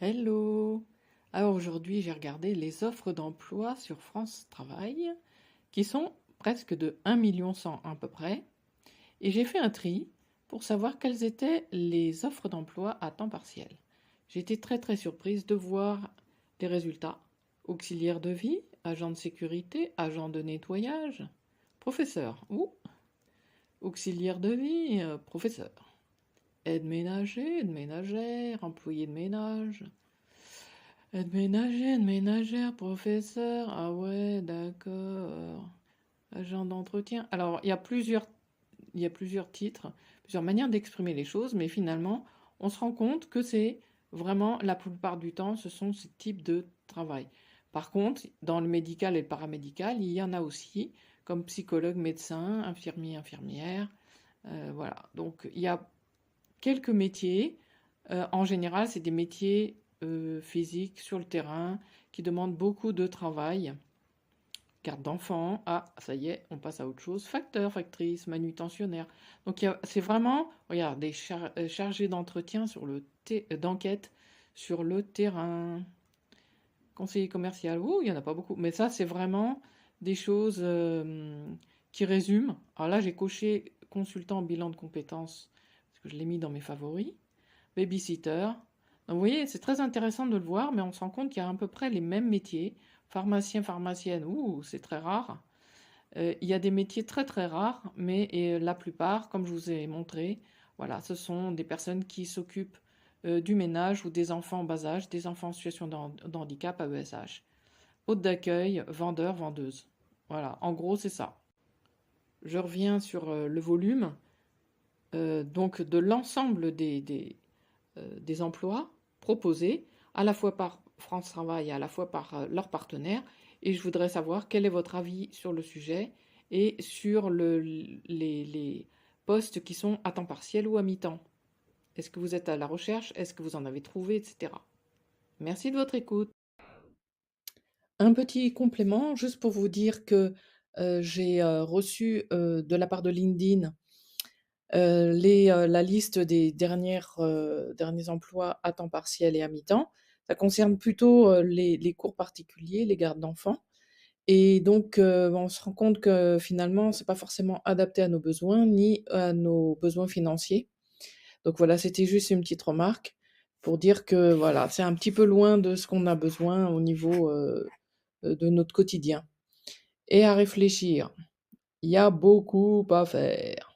Hello! Alors aujourd'hui, j'ai regardé les offres d'emploi sur France Travail, qui sont presque de 1 100 000 à peu près, et j'ai fait un tri pour savoir quelles étaient les offres d'emploi à temps partiel. J'ai été très très surprise de voir les résultats. Auxiliaire de vie, agent de sécurité, agent de nettoyage, professeur ou auxiliaire de vie, professeur, aide ménager, aide ménagère, employé de ménage. Aide ménagère, professeur. Ah ouais, d'accord. Agent d'entretien. Alors, il y a plusieurs titres, plusieurs manières d'exprimer les choses, mais finalement, on se rend compte que c'est vraiment, la plupart du temps, ce sont ce type de travail. Par contre, dans le médical et le paramédical, il y en a aussi, comme psychologue, médecin, infirmier, infirmière. Voilà. Donc, il y a quelques métiers. En général, c'est des métiers physiques sur le terrain qui demandent beaucoup de travail. Garde d'enfant, ah, ça y est, on passe à autre chose. Facteur, factrice, manutentionnaire. Donc c'est vraiment, regarde, des chargés d'entretien d'enquête sur le terrain. Conseiller commercial, ouh, il n'y en a pas beaucoup. Mais ça, c'est vraiment des choses qui résument. Alors là, j'ai coché consultant en bilan de compétences, parce que je l'ai mis dans mes favoris. Babysitter. Donc, vous voyez, c'est très intéressant de le voir, mais on se rend compte qu'il y a à peu près les mêmes métiers. Pharmacien, pharmacienne, ouh, c'est très rare. Il y a des métiers très très rares, mais la plupart, comme je vous ai montré, voilà, ce sont des personnes qui s'occupent du ménage ou des enfants en bas âge, des enfants en situation de handicap, AESH. Hôte d'accueil, vendeur, vendeuse. Voilà, en gros, c'est ça. Je reviens sur le volume donc de l'ensemble des emplois proposés, à la fois par France Travail et à la fois par leurs partenaires. Et je voudrais savoir quel est votre avis sur le sujet et sur les postes qui sont à temps partiel ou à mi-temps. Est-ce que vous êtes à la recherche? Est-ce que vous en avez trouvé, etc. Merci de votre écoute. Un petit complément, juste pour vous dire que j'ai reçu de la part de LinkedIn la liste des derniers emplois à temps partiel et à mi-temps. Ça concerne plutôt les cours particuliers, les gardes d'enfants. Et donc, on se rend compte que finalement, c'est pas forcément adapté à nos besoins ni à nos besoins financiers. Donc voilà, c'était juste une petite remarque pour dire que voilà, c'est un petit peu loin de ce qu'on a besoin au niveau de notre quotidien. Et à réfléchir, il y a beaucoup à faire.